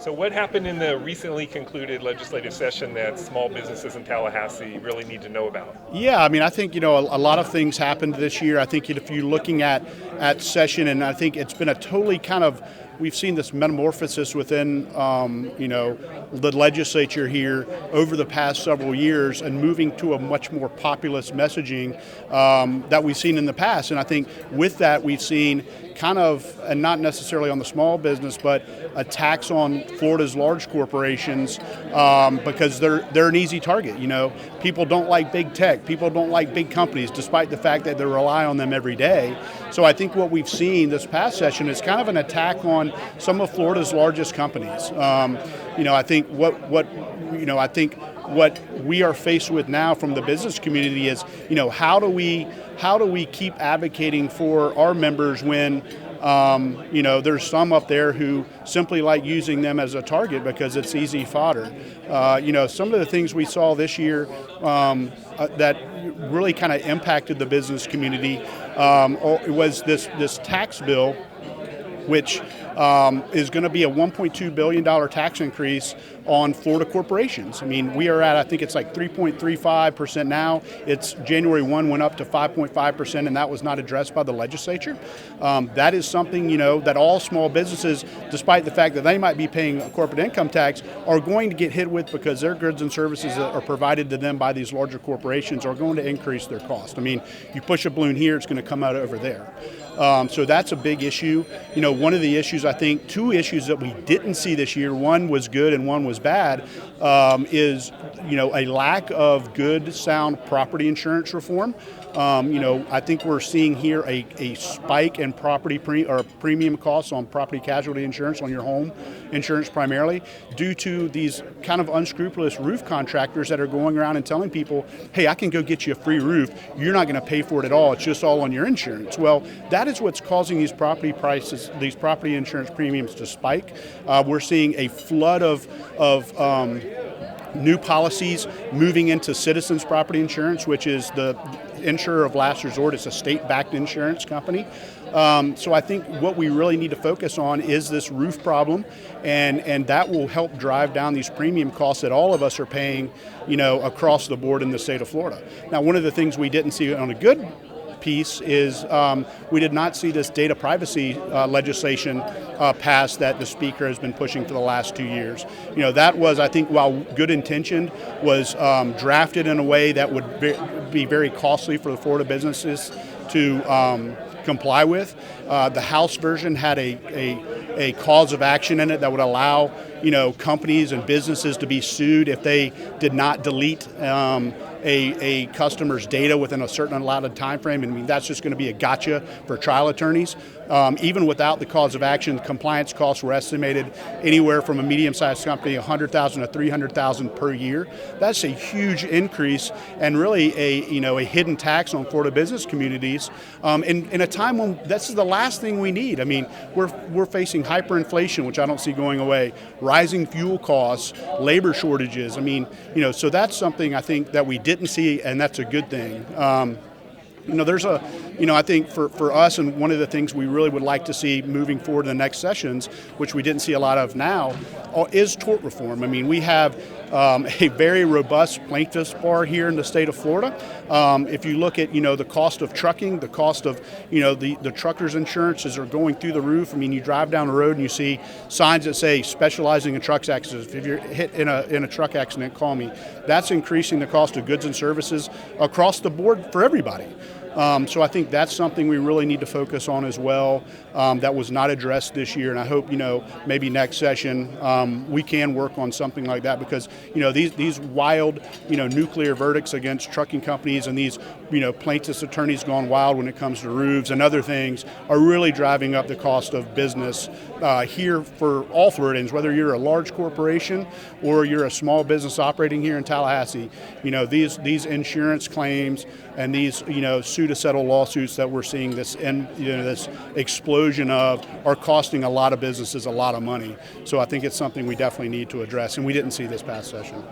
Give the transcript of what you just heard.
So what happened in the recently concluded legislative session that small businesses in Tallahassee really need to know about? Yeah, I mean, I think, a lot of things happened this year. I think if you're looking at session, and I think it's been a totally we've seen this metamorphosis within, the legislature here over the past several years and moving to a much more populist messaging that we've seen in the past. And I think with that, we've seen and not necessarily on the small business, but a tax on Florida's large corporations because they're an easy target. People don't like big tech. People don't like big companies, despite the fact that they rely on them every day. So I think what we've seen this past session is kind of an attack on some of Florida's largest companies. I think what we are faced with now from the business community is, how do we keep advocating for our members when there's some up there who simply like using them as a target because it's easy fodder. Some of the things we saw this year that really kind of impacted the business community was this tax bill, which is going to be a $1.2 billion tax increase on Florida corporations. I mean, we are at, I think it's like 3.35% now. It's January 1 went up to 5.5%, and that was not addressed by the legislature. That is something, that all small businesses, despite the fact that they might be paying a corporate income tax, are going to get hit with because their goods and services that are provided to them by these larger corporations are going to increase their cost. I mean, you push a balloon here, it's going to come out over there. So that's a big issue. One of the issues, I think, two issues that we didn't see this year, one was good and one was bad, is, a lack of good, sound property insurance reform. I think we're seeing here a spike in premium costs on property casualty insurance on your home insurance primarily due to these kind of unscrupulous roof contractors that are going around and telling people, hey, I can go get you a free roof. You're not going to pay for it at all. It's just all on your insurance. Well, that is what's causing these property prices, these property insurance premiums to spike. We're seeing a flood of new policies moving into Citizens Property Insurance, which is the insurer of last resort. It's a state-backed insurance company. So I think what we really need to focus on is this roof problem, and that will help drive down these premium costs that all of us are paying, across the board in the state of Florida. Now, one of the things we didn't see on a good piece is we did not see this data privacy legislation passed that the speaker has been pushing for the last 2 years. That was, I think, while good intentioned, was drafted in a way that would be very costly for the Florida businesses to comply with. The House version had a cause of action in it that would allow companies and businesses to be sued if they did not delete a customer's data within a certain allotted time frame. I mean, that's just going to be a gotcha for trial attorneys. Even without the cause of action, compliance costs were estimated anywhere from a medium-sized company, $100,000 to $300,000 per year. That's a huge increase and really a hidden tax on Florida business communities in a time when this is the last thing we need. I mean, we're facing hyperinflation, which I don't see going away, rising fuel costs, labor shortages. I mean, so that's something I think that we didn't see, and that's a good thing. There's I think for us, and one of the things we really would like to see moving forward in the next sessions, which we didn't see a lot of now, is tort reform. I mean, we have a very robust plaintiffs bar here in the state of Florida. If you look at, the cost of trucking, the cost of, the truckers' insurances are going through the roof. I mean, you drive down the road and you see signs that say specializing in truck accidents. If you're hit in a truck accident, call me. That's increasing the cost of goods and services across the board for everybody. So I think that's something we really need to focus on as well. That was not addressed this year, and I hope maybe next session we can work on something like that, because these wild nuclear verdicts against trucking companies and these plaintiffs' attorneys gone wild when it comes to roofs and other things are really driving up the cost of business here for all Floridians, whether you're a large corporation or you're a small business operating here in Tallahassee. These insurance claims and these sue to settle lawsuits that we're seeing this explosion of are costing a lot of businesses a lot of money. So I think it's something we definitely need to address, and we didn't see this past session.